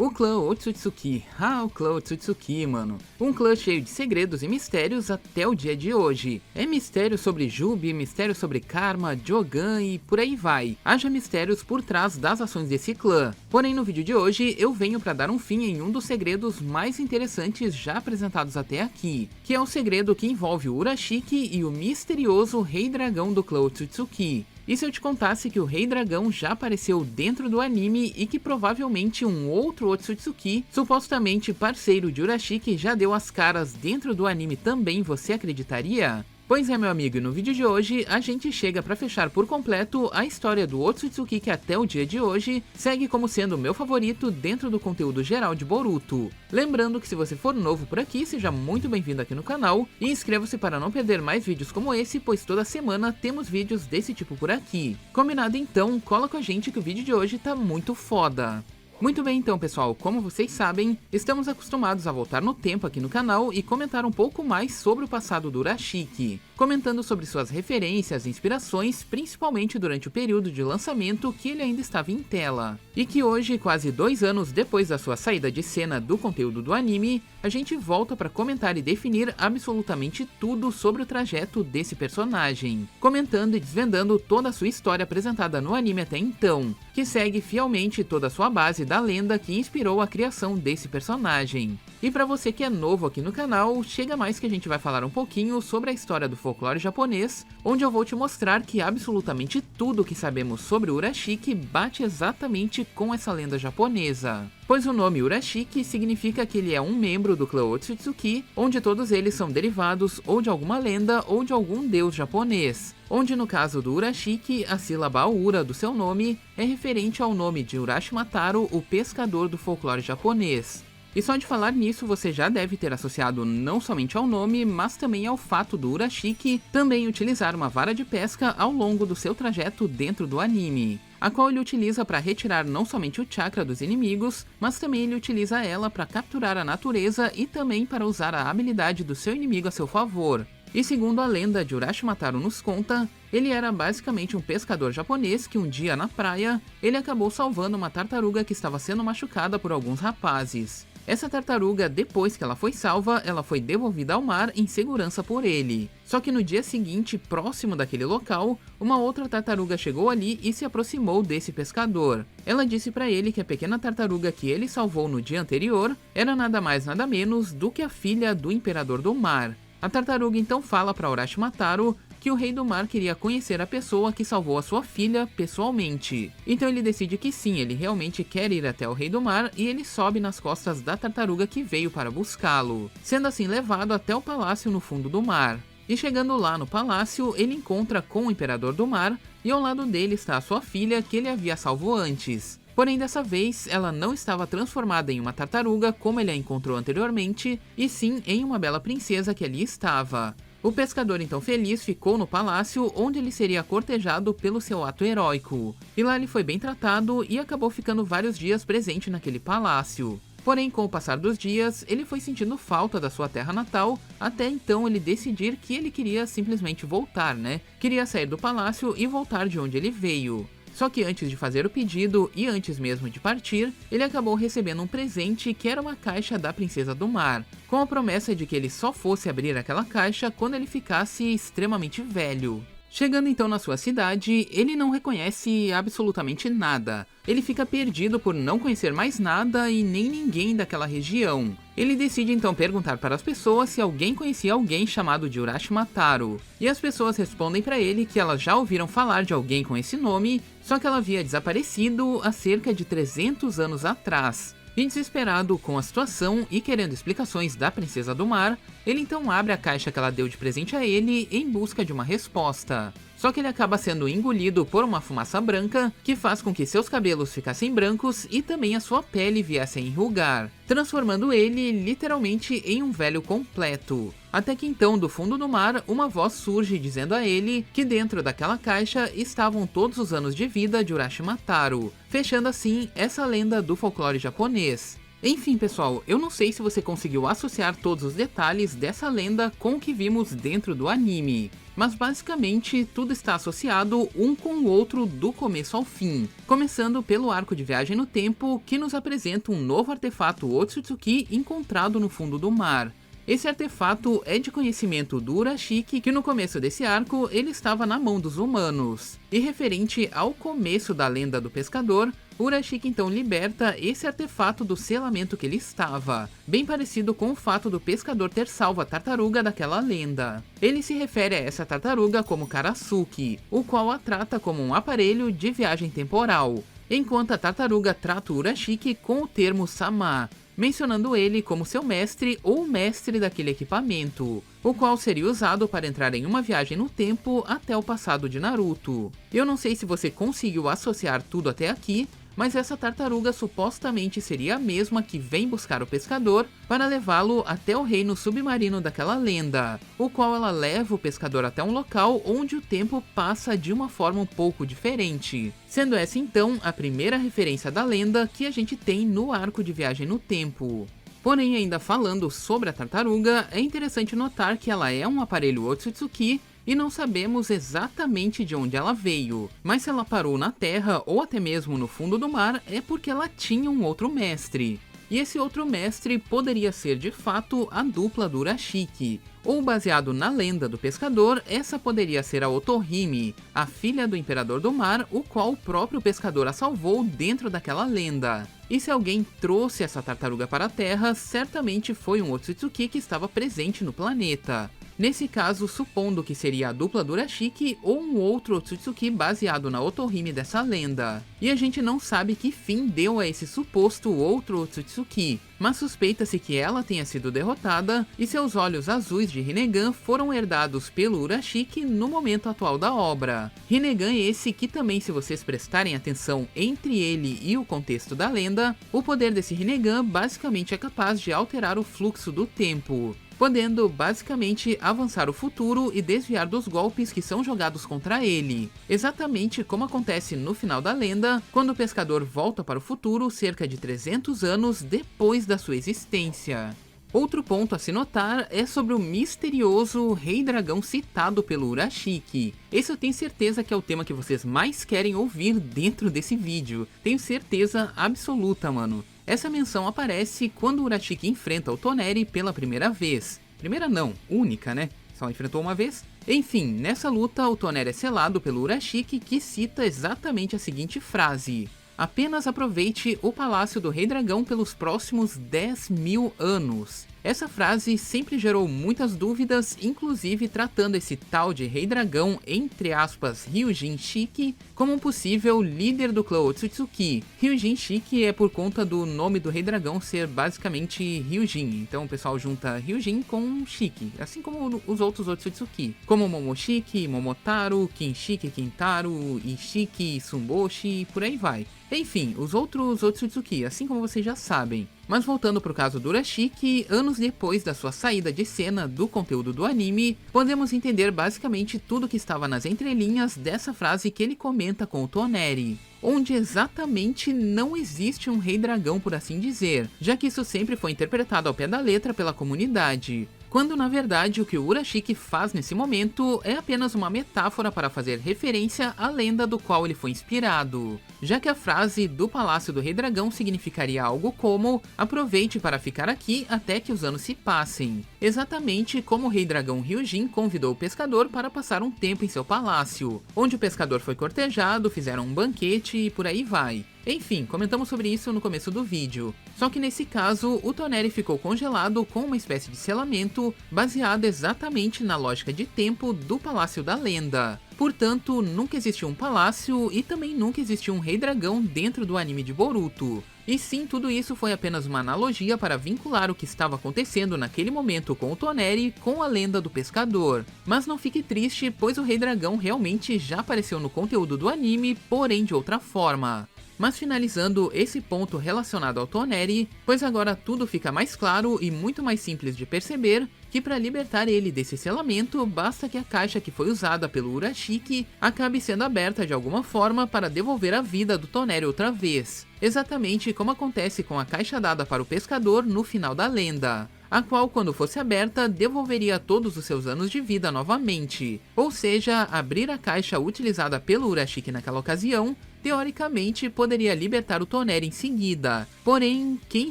O clã Otsutsuki. O clã Otsutsuki, mano. Um clã cheio de segredos e mistérios até o dia de hoje. É mistério sobre Jubi, mistério sobre Karma, Jogan e por aí vai. Haja mistérios por trás das ações desse clã. Porém, no vídeo de hoje, eu venho para dar um fim em um dos segredos mais interessantes já apresentados até aqui, que é o segredo que envolve o Urashiki e o misterioso Rei Dragão do clã Otsutsuki. E se eu te contasse que o Rei Dragão já apareceu dentro do anime e que provavelmente um outro Otsutsuki, supostamente parceiro de Urashiki, já deu as caras dentro do anime também, você acreditaria? Pois é, meu amigo, e no vídeo de hoje a gente chega para fechar por completo a história do Otsutsuki que até o dia de hoje segue como sendo o meu favorito dentro do conteúdo geral de Boruto. Lembrando que se você for novo por aqui, seja muito bem-vindo aqui no canal e inscreva-se para não perder mais vídeos como esse, pois toda semana temos vídeos desse tipo por aqui. Combinado então? Cola com a gente que o vídeo de hoje tá muito foda. Muito bem então, pessoal, como vocês sabem, estamos acostumados a voltar no tempo aqui no canal e comentar um pouco mais sobre o passado do Urashiki, comentando sobre suas referências e inspirações, principalmente durante o período de lançamento que ele ainda estava em tela. E que hoje, quase 2 anos depois da sua saída de cena do conteúdo do anime, a gente volta para comentar e definir absolutamente tudo sobre o trajeto desse personagem, comentando e desvendando toda a sua história apresentada no anime até então, que segue fielmente toda a sua base da lenda que inspirou a criação desse personagem. E para você que é novo aqui no canal, chega mais que a gente vai falar um pouquinho sobre a história do folclore japonês, onde eu vou te mostrar que absolutamente tudo que sabemos sobre o Urashiki bate exatamente com essa lenda japonesa. Pois o nome Urashiki significa que ele é um membro do clã Otsutsuki, onde todos eles são derivados ou de alguma lenda ou de algum deus japonês, onde no caso do Urashiki, a sílaba Ura do seu nome é referente ao nome de Urashimataro, o pescador do folclore japonês. E só de falar nisso você já deve ter associado não somente ao nome, mas também ao fato do Urashiki também utilizar uma vara de pesca ao longo do seu trajeto dentro do anime, a qual ele utiliza para retirar não somente o chakra dos inimigos, mas também ele utiliza ela para capturar a natureza e também para usar a habilidade do seu inimigo a seu favor. E segundo a lenda de Urashimataro nos conta, ele era basicamente um pescador japonês que um dia na praia, ele acabou salvando uma tartaruga que estava sendo machucada por alguns rapazes. Essa tartaruga, depois que ela foi salva, ela foi devolvida ao mar em segurança por ele. Só que no dia seguinte, próximo daquele local, uma outra tartaruga chegou ali e se aproximou desse pescador. Ela disse para ele que a pequena tartaruga que ele salvou no dia anterior era nada mais nada menos do que a filha do Imperador do Mar. A tartaruga então fala para Urashimataro que o Rei do Mar queria conhecer a pessoa que salvou a sua filha pessoalmente. Então ele decide que sim, ele realmente quer ir até o Rei do Mar e ele sobe nas costas da tartaruga que veio para buscá-lo, sendo assim levado até o palácio no fundo do mar. E chegando lá no palácio, ele encontra com o Imperador do Mar e ao lado dele está a sua filha que ele havia salvo antes. Porém, dessa vez, ela não estava transformada em uma tartaruga como ele a encontrou anteriormente, e sim em uma bela princesa que ali estava. O pescador então feliz ficou no palácio, onde ele seria cortejado pelo seu ato heróico. E lá ele foi bem tratado e acabou ficando vários dias presente naquele palácio. Porém, com o passar dos dias, ele foi sentindo falta da sua terra natal, até então ele decidir que ele queria simplesmente voltar, né? Queria sair do palácio e voltar de onde ele veio. Só que antes de fazer o pedido e antes mesmo de partir, ele acabou recebendo um presente que era uma caixa da Princesa do Mar, com a promessa de que ele só fosse abrir aquela caixa quando ele ficasse extremamente velho. Chegando então na sua cidade, ele não reconhece absolutamente nada. Ele fica perdido por não conhecer mais nada e nem ninguém daquela região. Ele decide então perguntar para as pessoas se alguém conhecia alguém chamado de Urashimataro. E as pessoas respondem para ele que elas já ouviram falar de alguém com esse nome, só que ela havia desaparecido há cerca de 300 anos atrás. E desesperado com a situação e querendo explicações da Princesa do Mar, ele então abre a caixa que ela deu de presente a ele em busca de uma resposta. Só que ele acaba sendo engolido por uma fumaça branca que faz com que seus cabelos ficassem brancos e também a sua pele viesse a enrugar, transformando ele literalmente em um velho completo. Até que então, do fundo do mar, uma voz surge dizendo a ele que dentro daquela caixa estavam todos os anos de vida de Urashimataro, fechando assim essa lenda do folclore japonês. Enfim, pessoal, eu não sei se você conseguiu associar todos os detalhes dessa lenda com o que vimos dentro do anime, mas basicamente tudo está associado um com o outro do começo ao fim, começando pelo arco de viagem no tempo, que nos apresenta um novo artefato Otsutsuki encontrado no fundo do mar. Esse artefato é de conhecimento do Urashiki, que no começo desse arco ele estava na mão dos humanos. E referente ao começo da lenda do pescador, Urashiki então liberta esse artefato do selamento que ele estava, bem parecido com o fato do pescador ter salvo a tartaruga daquela lenda. Ele se refere a essa tartaruga como Karasuki, o qual a trata como um aparelho de viagem temporal, enquanto a tartaruga trata o Urashiki com o termo Sama, mencionando ele como seu mestre ou mestre daquele equipamento, o qual seria usado para entrar em uma viagem no tempo até o passado de Naruto. Eu não sei se você conseguiu associar tudo até aqui, mas essa tartaruga supostamente seria a mesma que vem buscar o pescador para levá-lo até o reino submarino daquela lenda, o qual ela leva o pescador até um local onde o tempo passa de uma forma um pouco diferente, sendo essa então a primeira referência da lenda que a gente tem no arco de viagem no tempo. Porém, ainda falando sobre a tartaruga, é interessante notar que ela é um aparelho Otsutsuki e não sabemos exatamente de onde ela veio, mas se ela parou na terra ou até mesmo no fundo do mar é porque ela tinha um outro mestre. E esse outro mestre poderia ser de fato a dupla do Urashiki, ou baseado na lenda do pescador, essa poderia ser a Otohime, a filha do Imperador do Mar, o qual o próprio pescador a salvou dentro daquela lenda. E se alguém trouxe essa tartaruga para a Terra, certamente foi um Otsutsuki que estava presente no planeta. Nesse caso, supondo que seria a dupla do Urashiki ou um outro Otsutsuki baseado na Otohime dessa lenda. E a gente não sabe que fim deu a esse suposto outro Otsutsuki, mas suspeita-se que ela tenha sido derrotada e seus olhos azuis de Rinnegan foram herdados pelo Urashiki no momento atual da obra. Rinnegan esse que também, se vocês prestarem atenção entre ele e o contexto da lenda, o poder desse Rinnegan basicamente é capaz de alterar o fluxo do tempo, podendo basicamente avançar o futuro e desviar dos golpes que são jogados contra ele, exatamente como acontece no final da lenda, quando o pescador volta para o futuro cerca de 300 anos depois da sua existência. Outro ponto a se notar é sobre o misterioso Rei Dragão citado pelo Urashiki. Esse eu tenho certeza que é o tema que vocês mais querem ouvir dentro desse vídeo, tenho certeza absoluta, mano. Essa menção aparece quando o Urashiki enfrenta o Toneri pela primeira vez. Primeira não, única, né? Só enfrentou uma vez. Enfim, nessa luta o Toneri é selado pelo Urashiki, que cita exatamente a seguinte frase: "Apenas aproveite o Palácio do Rei Dragão pelos próximos 10.000 anos." Essa frase sempre gerou muitas dúvidas, inclusive tratando esse tal de Rei Dragão, entre aspas, Ryujin Shiki, como um possível líder do clã Otsutsuki. Ryujin Shiki é por conta do nome do Rei Dragão ser basicamente Ryujin, então o pessoal junta Ryujin com Shiki, assim como os outros Otsutsuki, como Momoshiki, Momotaro, Kinshiki, Kintaro, Ishiki, Sumboshi e por aí vai. Enfim, os outros Otsutsuki, assim como vocês já sabem. Mas voltando pro caso do Urashiki, anos depois da sua saída de cena do conteúdo do anime, podemos entender basicamente tudo que estava nas entrelinhas dessa frase que ele comenta com o Toneri, onde exatamente não existe um rei dragão, por assim dizer, já que isso sempre foi interpretado ao pé da letra pela comunidade, quando na verdade o que o Urashiki faz nesse momento é apenas uma metáfora para fazer referência à lenda do qual ele foi inspirado, já que a frase do Palácio do Rei Dragão significaria algo como "aproveite para ficar aqui até que os anos se passem", exatamente como o Rei Dragão Ryujin convidou o pescador para passar um tempo em seu palácio, onde o pescador foi cortejado, fizeram um banquete e por aí vai. Enfim, comentamos sobre isso no começo do vídeo, só que nesse caso o Toneri ficou congelado com uma espécie de selamento baseado exatamente na lógica de tempo do Palácio da Lenda. Portanto, nunca existiu um palácio e também nunca existiu um Rei Dragão dentro do anime de Boruto. E sim, tudo isso foi apenas uma analogia para vincular o que estava acontecendo naquele momento com o Toneri com a lenda do pescador. Mas não fique triste, pois o Rei Dragão realmente já apareceu no conteúdo do anime, porém de outra forma. Mas finalizando esse ponto relacionado ao Toneri, pois agora tudo fica mais claro e muito mais simples de perceber que para libertar ele desse selamento, basta que a caixa que foi usada pelo Urashiki acabe sendo aberta de alguma forma para devolver a vida do Toneri outra vez, exatamente como acontece com a caixa dada para o pescador no final da lenda, a qual, quando fosse aberta, devolveria todos os seus anos de vida novamente. Ou seja, abrir a caixa utilizada pelo Urashiki naquela ocasião, teoricamente poderia libertar o Toneri em seguida. Porém, quem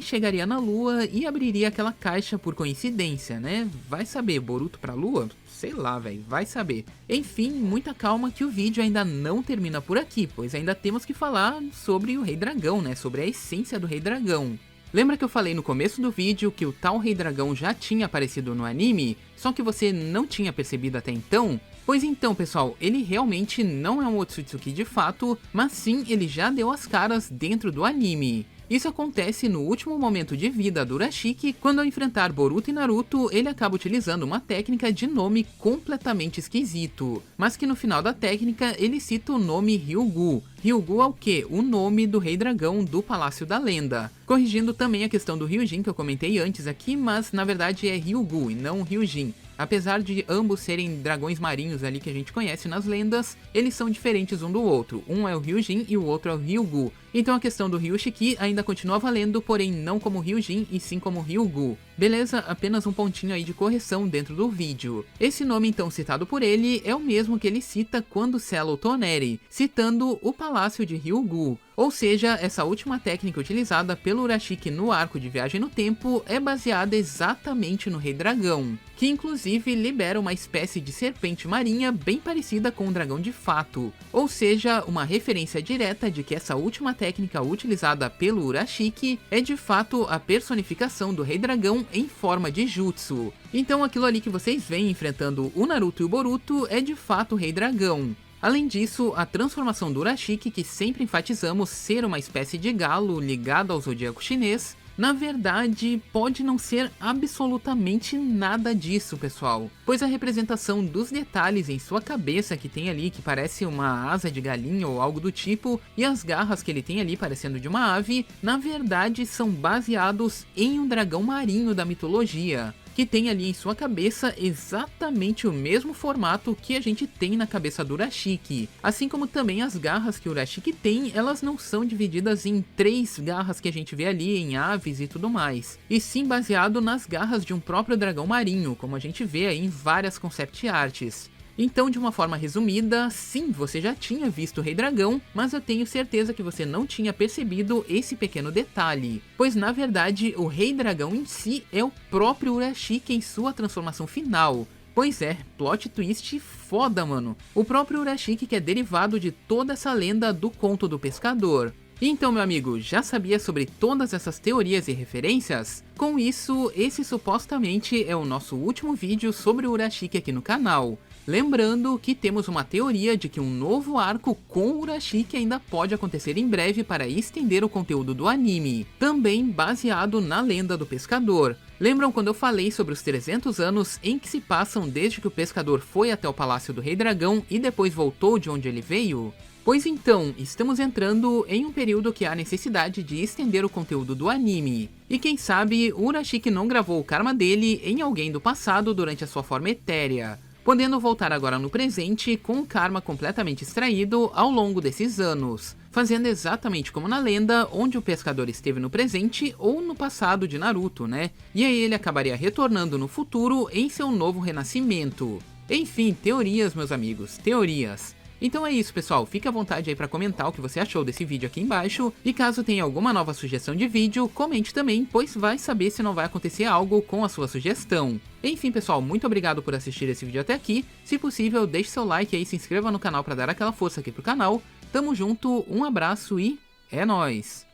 chegaria na Lua e abriria aquela caixa por coincidência, né? Vai saber, Boruto pra Lua? Sei lá, velho, vai saber. Enfim, muita calma que o vídeo ainda não termina por aqui, pois ainda temos que falar sobre o Rei Dragão, né? Sobre a essência do Rei Dragão. Lembra que eu falei no começo do vídeo que o tal Rei Dragão já tinha aparecido no anime, só que você não tinha percebido até então? Pois então, pessoal, ele realmente não é um Otsutsuki de fato, mas sim ele já deu as caras dentro do anime. Isso acontece no último momento de vida do Urashiki, quando ao enfrentar Boruto e Naruto, ele acaba utilizando uma técnica de nome completamente esquisito, mas que no final da técnica ele cita o nome Ryugu. Ryugu é o que? O nome do Rei Dragão do Palácio da Lenda. Corrigindo também a questão do Ryujin que eu comentei antes aqui, mas na verdade é Ryugu e não Ryujin. Apesar de ambos serem dragões marinhos ali que a gente conhece nas lendas, eles são diferentes um do outro. Um é o Ryujin e o outro é o Ryugu. Então a questão do Ryushiki ainda continua valendo, porém não como Ryujin e sim como Ryugu. Beleza? Apenas um pontinho aí de correção dentro do vídeo. Esse nome então citado por ele é o mesmo que ele cita quando sela o Toneri, citando o Palácio de Ryugu. Ou seja, essa última técnica utilizada pelo Urashiki no arco de Viagem no Tempo é baseada exatamente no Rei Dragão, que inclusive libera uma espécie de serpente marinha bem parecida com um dragão de fato, ou seja, uma referência direta de que essa última técnica utilizada pelo Urashiki é de fato a personificação do Rei Dragão em forma de jutsu. Então aquilo ali que vocês veem enfrentando o Naruto e o Boruto é de fato o Rei Dragão. Além disso, a transformação do Urashiki, que sempre enfatizamos ser uma espécie de galo ligado ao zodíaco chinês, na verdade pode não ser absolutamente nada disso, pessoal, pois a representação dos detalhes em sua cabeça que tem ali, que parece uma asa de galinha ou algo do tipo, e as garras que ele tem ali parecendo de uma ave, na verdade são baseados em um dragão marinho da mitologia, que tem ali em sua cabeça exatamente o mesmo formato que a gente tem na cabeça do Urashiki. Assim como também as garras que o Urashiki tem, elas não são divididas em 3 garras que a gente vê ali em aves e tudo mais, e sim baseado nas garras de um próprio dragão marinho, como a gente vê aí em várias concept arts. Então, de uma forma resumida, sim, você já tinha visto o Rei Dragão, mas eu tenho certeza que você não tinha percebido esse pequeno detalhe, pois na verdade o Rei Dragão em si é o próprio Urashiki em sua transformação final. Pois é, plot twist foda, mano. O próprio Urashiki que é derivado de toda essa lenda do conto do pescador. Então, meu amigo, já sabia sobre todas essas teorias e referências? Com isso, esse supostamente é o nosso último vídeo sobre o Urashiki aqui no canal. Lembrando que temos uma teoria de que um novo arco com o Urashiki ainda pode acontecer em breve para estender o conteúdo do anime, também baseado na lenda do pescador. Lembram quando eu falei sobre os 300 anos em que se passam desde que o pescador foi até o Palácio do Rei Dragão e depois voltou de onde ele veio? Pois então, estamos entrando em um período que há necessidade de estender o conteúdo do anime. E quem sabe o Urashiki não gravou o karma dele em alguém do passado durante a sua forma etérea, podendo voltar agora no presente com o karma completamente extraído ao longo desses anos, fazendo exatamente como na lenda, onde o pescador esteve no presente ou no passado de Naruto, né? E aí ele acabaria retornando no futuro em seu novo renascimento. Enfim, teorias, meus amigos, teorias. Então é isso, pessoal, fique à vontade aí para comentar o que você achou desse vídeo aqui embaixo, e caso tenha alguma nova sugestão de vídeo, comente também, pois vai saber se não vai acontecer algo com a sua sugestão. Enfim, pessoal, muito obrigado por assistir esse vídeo até aqui, se possível deixe seu like aí e se inscreva no canal para dar aquela força aqui pro canal. Tamo junto, um abraço e é nóis!